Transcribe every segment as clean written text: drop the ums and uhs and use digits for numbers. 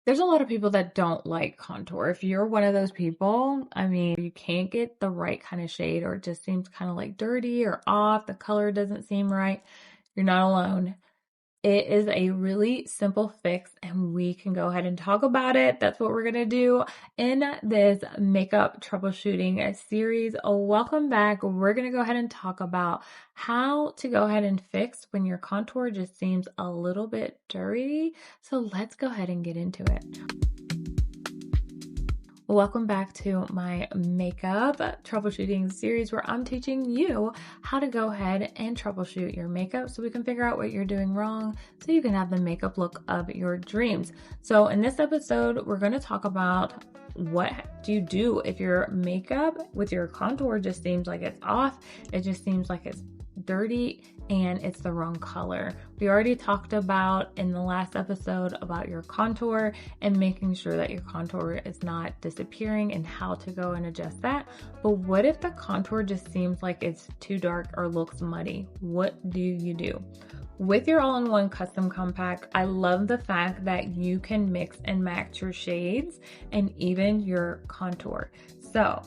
There's a lot of people that don't like contour. If you're one of those people, I mean, you can't get the right kind of shade or it just seems kind of like dirty or off, the color doesn't seem right, you're not alone. It is a really simple fix and we can go ahead and talk about it. That's what we're going to do in this makeup troubleshooting series. Welcome back. We're going to go ahead and talk about how to go ahead and fix when your contour just seems a little bit dirty. So let's go ahead and get into it. Welcome back to my makeup troubleshooting series where I'm teaching you how to go ahead and troubleshoot your makeup so we can figure out what you're doing wrong so you can have the makeup look of your dreams. So in this episode, we're going to talk about what do you do if your makeup with your contour just seems like it's off, it just seems like it's dirty and it's the wrong color. We already talked about in the last episode about your contour and making sure that your contour is not disappearing and how to go and adjust that. But what if the contour just seems like it's too dark or looks muddy? What do you do? With your all-in-one custom compact, I love the fact that you can mix and match your shades and even your contour. So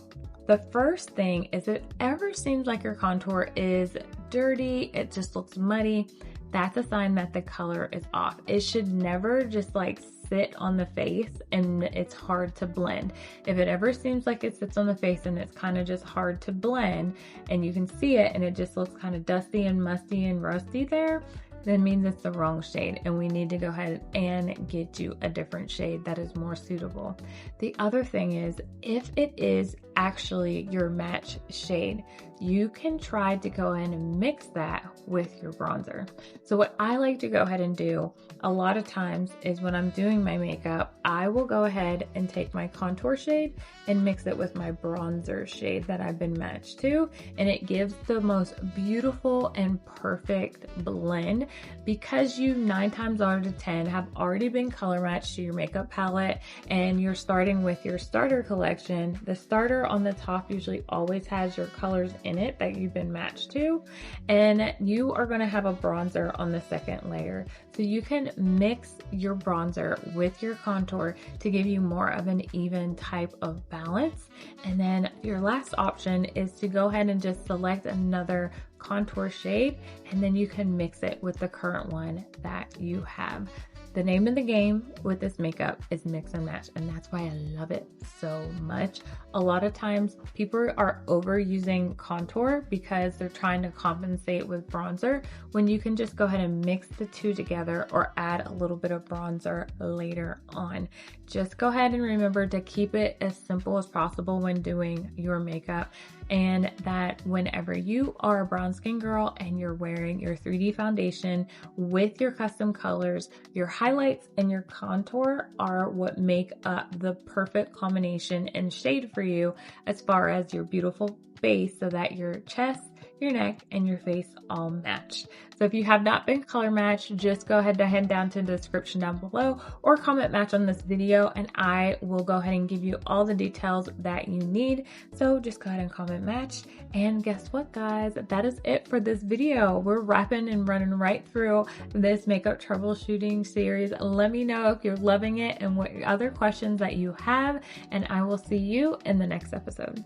the first thing is if it ever seems like your contour is dirty, it just looks muddy, that's a sign that the color is off. It should never just like sit on the face and it's hard to blend. If it ever seems like it sits on the face and it's kind of just hard to blend and you can see it and it just looks kind of dusty and musty and rusty there, that means it's the wrong shade and we need to go ahead and get you a different shade that is more suitable. The other thing is if it is actually your match shade, you can try to go ahead and mix that with your bronzer. So what I like to go ahead and do a lot of times is when I'm doing my makeup, I will go ahead and take my contour shade and mix it with my bronzer shade that I've been matched to, and it gives the most beautiful and perfect blend because you 9 times out of 10 have already been color matched to your makeup palette and you're starting with your starter collection. The starter on the top usually always has your colors in it that you've been matched to, and you are going to have a bronzer on the second layer. So you can mix your bronzer with your contour to give you more of an even type of balance. And then your last option is to go ahead and just select another contour shade and then you can mix it with the current one that you have. The name of the game with this makeup is mix and match, and that's why I love it so much. A lot of times people are overusing contour because they're trying to compensate with bronzer when you can just go ahead and mix the two together or add a little bit of bronzer later on. Just go ahead and remember to keep it as simple as possible when doing your makeup, and that whenever you are a brown skin girl and you're wearing your 3D foundation with your custom colors, your highlights and your contour are what make up the perfect combination and shade for you as far as your beautiful face so that your chest, your neck, and your face all match. So if you have not been color matched, just go ahead and head down to the description down below or comment match on this video and I will go ahead and give you all the details that you need. So just go ahead and comment match. And guess what, guys? That is it for this video. We're wrapping and running right through this makeup troubleshooting series. Let me know if you're loving it and what other questions that you have, and I will see you in the next episode.